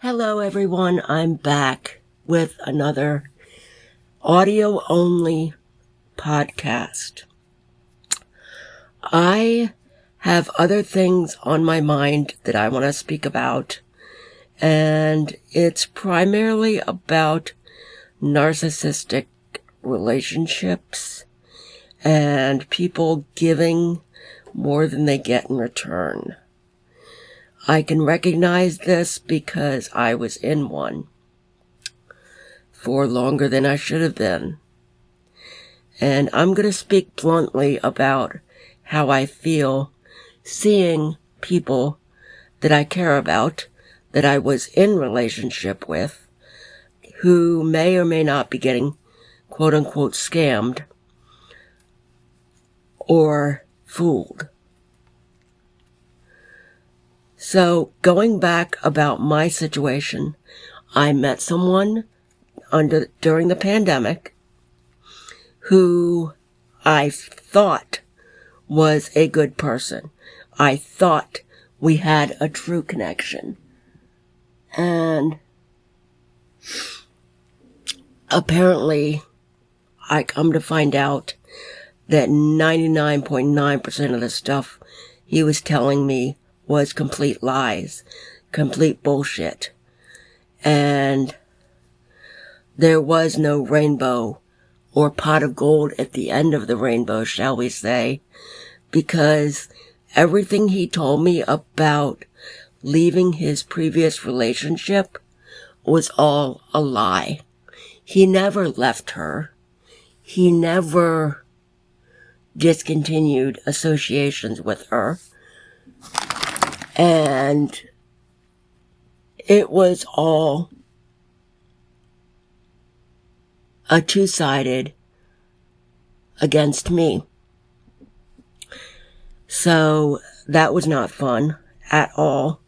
Hello, everyone. I'm back with another audio-only podcast. I have other things on my mind that I want to speak about, and it's primarily about narcissistic relationships and people giving more than they get in return. I can recognize this because I was in one for longer than I should have been. And I'm going to speak bluntly about how I feel seeing people that I care about, that I was in relationship with, who may or may not be getting quote unquote scammed or fooled. So going back about my situation, I met someone during the pandemic who I thought was a good person. I thought we had a true connection. And apparently, I come to find out that 99.9% of the stuff he was telling me was complete lies, complete bullshit. And there was no rainbow or pot of gold at the end of the rainbow, shall we say, because everything he told me about leaving his previous relationship was all a lie. He never left her. He never discontinued associations with her. And it was all a two-sided against me. So that was not fun at all.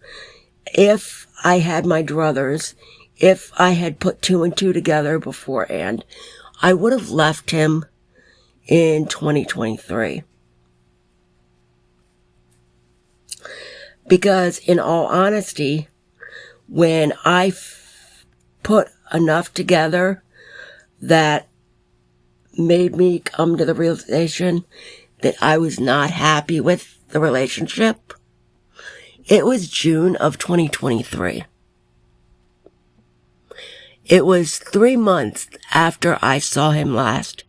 If I had my druthers, if I had put two and two together beforehand, I would have left him in 2023. Because in all honesty, when I put enough together that made me come to the realization that I was not happy with the relationship, it was June of 2023. It was 3 months after I saw him last.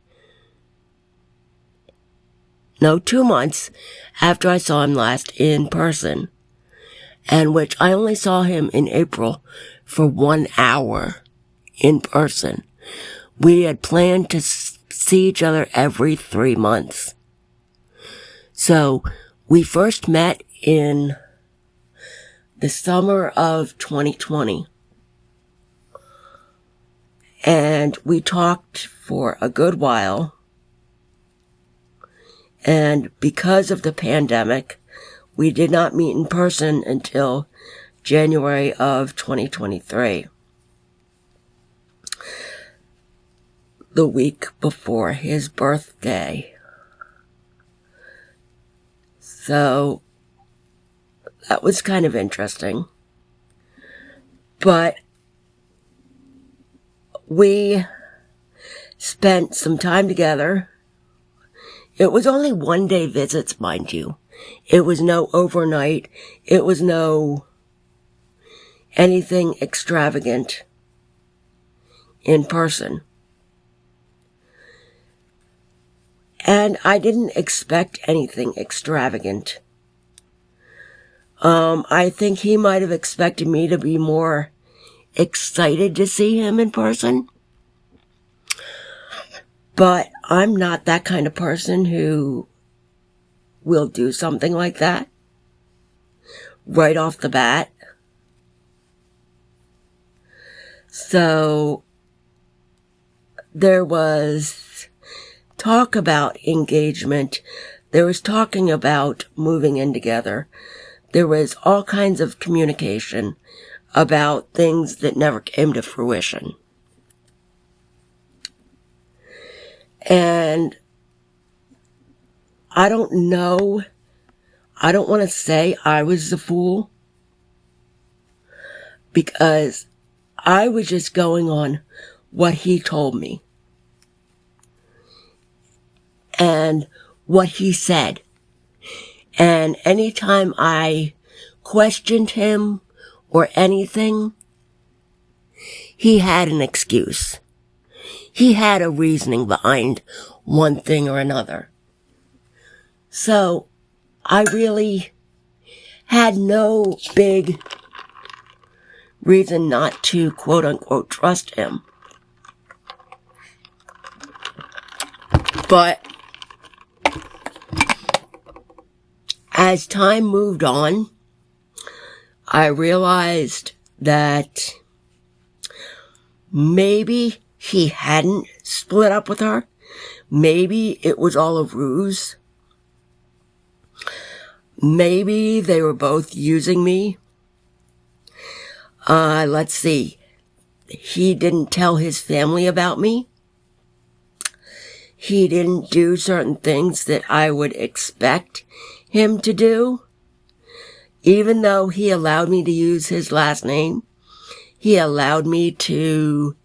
No, 2 months after I saw him last in person, and which I only saw him in April for 1 hour in person. We had planned to see each other every 3 months. So we first met in the summer of 2020. And we talked for a good while. And because of the pandemic, we did not meet in person until January of 2023. The week before his birthday. So that was kind of interesting. But we spent some time together. It was only 1-day visits, mind you. It was no overnight. It was no anything extravagant in person. And I didn't expect anything extravagant. I think he might have expected me to be more excited to see him in person. But I'm not that kind of person who will do something like that right off the bat. So there was talk about engagement. There was talking about moving in together. There was all kinds of communication about things that never came to fruition. And I don't know, I don't want to say I was the fool, because I was just going on what he told me and what he said. And anytime I questioned him or anything, he had an excuse. He had a reasoning behind one thing or another. So I really had no big reason not to quote unquote trust him. But as time moved on, I realized that maybe he hadn't split up with her. Maybe it was all a ruse. Maybe they were both using me. Let's see. He didn't tell his family about me. He didn't do certain things that I would expect him to do. Even though he allowed me to use his last name, he allowed me to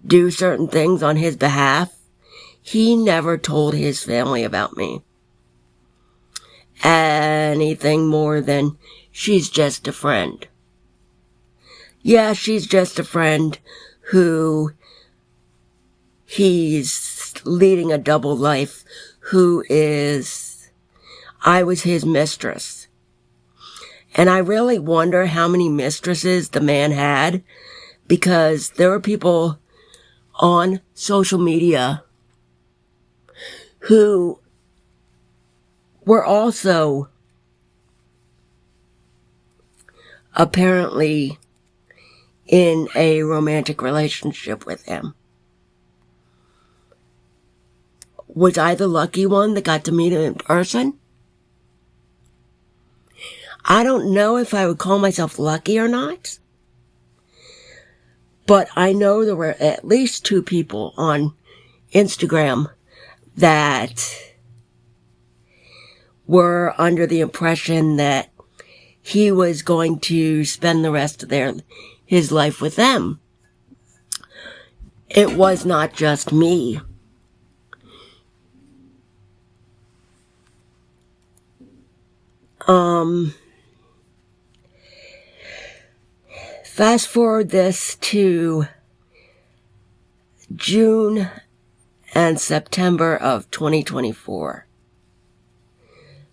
do certain things on his behalf. He never told his family about me anything more than she's just a friend. Yeah, she's just a friend who he's leading a double life, I was his mistress. And I really wonder how many mistresses the man had, because there were people on social media who were also apparently in a romantic relationship with him. Was I the lucky one that got to meet him in person? I don't know if I would call myself lucky or not, but I know there were at least 2 people on Instagram that were under the impression that he was going to spend the rest of his life with them. It was not just me. Fast forward this to June and September of 2024.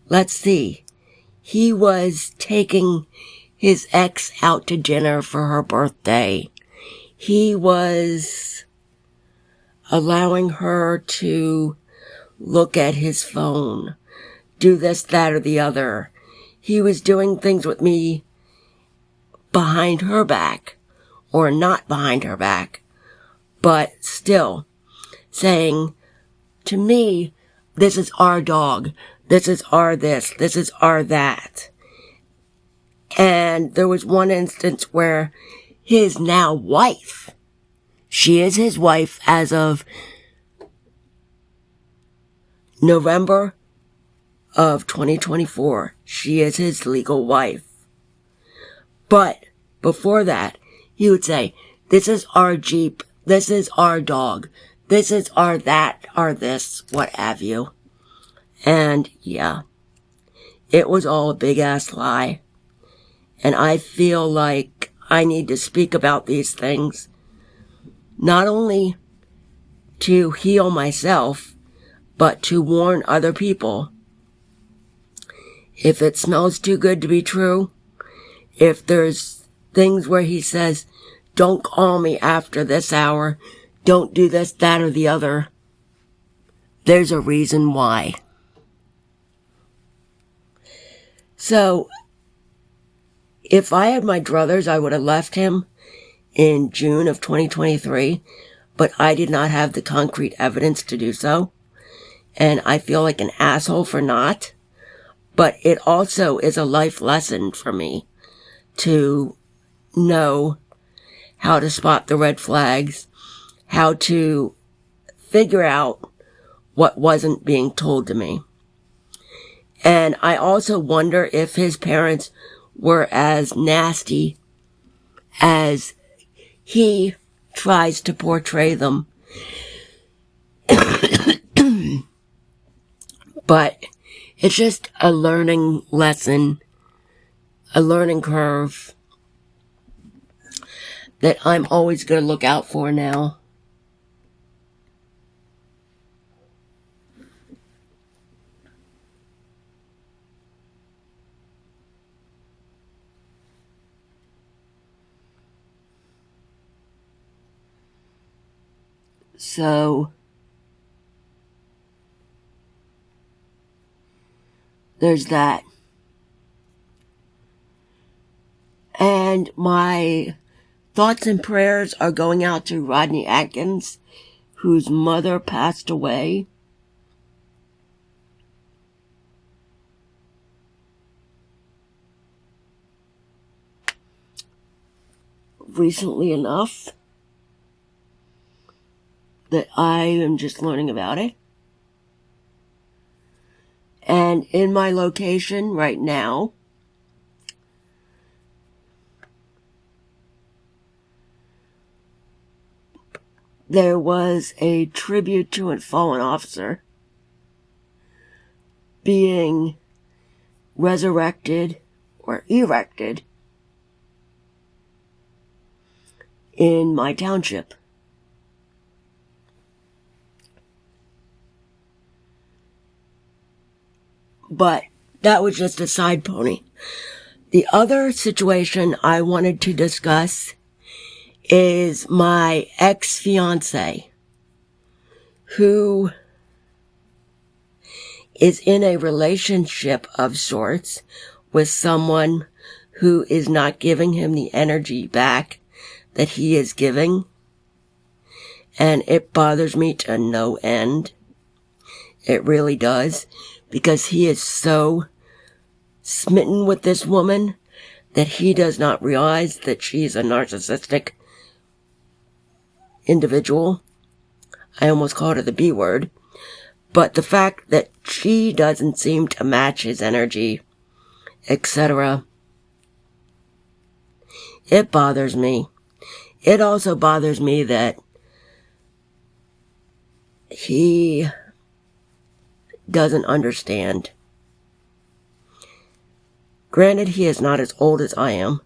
Let's see. He was taking his ex out to dinner for her birthday. He was allowing her to look at his phone, do this, that, or the other. He was doing things with me behind her back, or not behind her back, but still saying to me, this is our dog, this is our this is our that. And there was one instance where his now wife, she is his wife as of November of 2024. She is his legal wife. But before that, he would say, this is our Jeep, this is our dog, this is our that, our this, what have you. And yeah, it was all a big ass lie. And I feel like I need to speak about these things, not only to heal myself, but to warn other people. If it smells too good to be true, if there's things where he says, don't call me after this hour, don't do this, that, or the other, there's a reason why. So, if I had my druthers, I would have left him in June of 2023, but I did not have the concrete evidence to do so. And I feel like an asshole for not. But it also is a life lesson for me to know how to spot the red flags, how to figure out what wasn't being told to me. And I also wonder if his parents were as nasty as he tries to portray them. But it's just a learning lesson, a learning curve that I'm always going to look out for now. So, there's that. And my thoughts and prayers are going out to Rodney Atkins, whose mother passed away. Recently enough that I am just learning about it. And in my location right now, there was a tribute to a fallen officer being resurrected or erected in my township. But that was just a side pony. The other situation I wanted to discuss is my ex-fiance, who is in a relationship of sorts with someone who is not giving him the energy back that he is giving. And it bothers me to no end. It really does. Because he is so smitten with this woman that he does not realize that she's a narcissistic individual. I almost called her the B word. But the fact that she doesn't seem to match his energy, etc., it bothers me. It also bothers me that he doesn't understand. Granted, he is not as old as I am.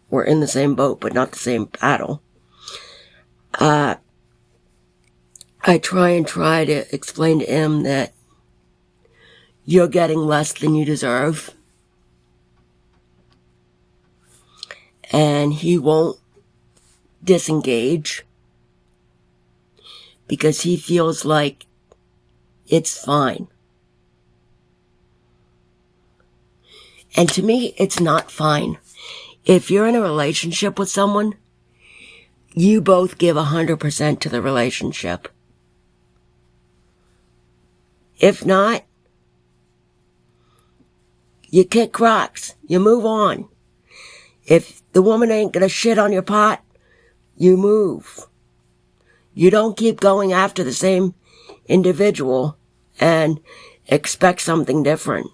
We're in the same boat, but not the same paddle. I try to explain to him that you're getting less than you deserve. And he won't disengage because he feels like it's fine. And to me, it's not fine. If you're in a relationship with someone, you both give 100% to the relationship. If not, you kick rocks. You move on. If the woman ain't gonna shit on your pot, you move. You don't keep going after the same individual and expect something different.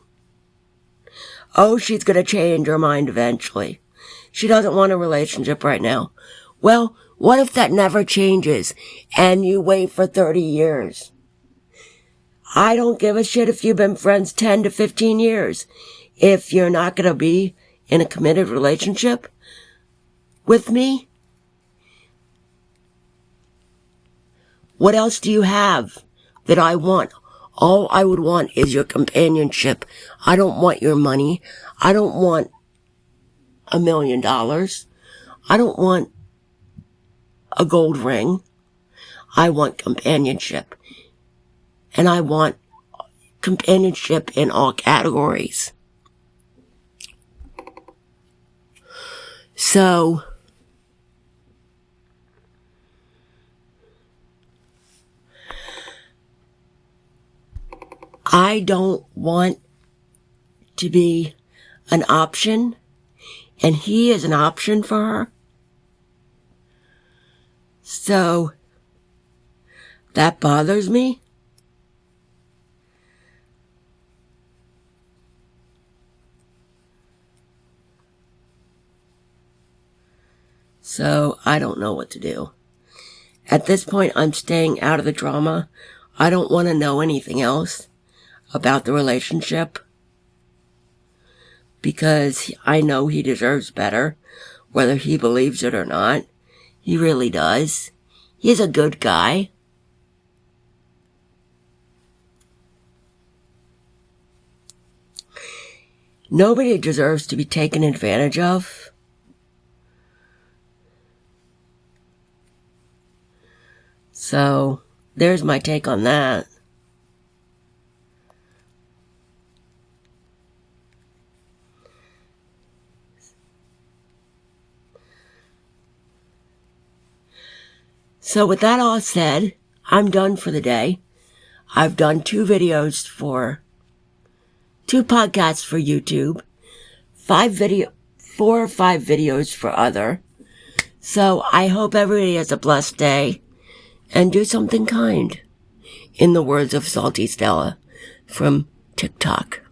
Oh, she's gonna change her mind eventually. She doesn't want a relationship right now. Well, what if that never changes and you wait for 30 years? I don't give a shit if you've been friends 10 to 15 years. If you're not gonna be in a committed relationship with me, what else do you have that I want? All I would want is your companionship. I don't want your money. I don't want $1 million. I don't want a gold ring. I want companionship. And I want companionship in all categories. So, I don't want to be an option, and he is an option for her. So, that bothers me. So I don't know what to do. At this point, I'm staying out of the drama. I don't want to know anything else about the relationship because I know he deserves better, whether he believes it or not. He really does. He's a good guy. Nobody deserves to be taken advantage of. So, there's my take on that. So with that all said, I'm done for the day. I've done 2 podcasts for YouTube, 4 or 5 videos for other. So I hope everybody has a blessed day and do something kind. In the words of Salty Stella from TikTok.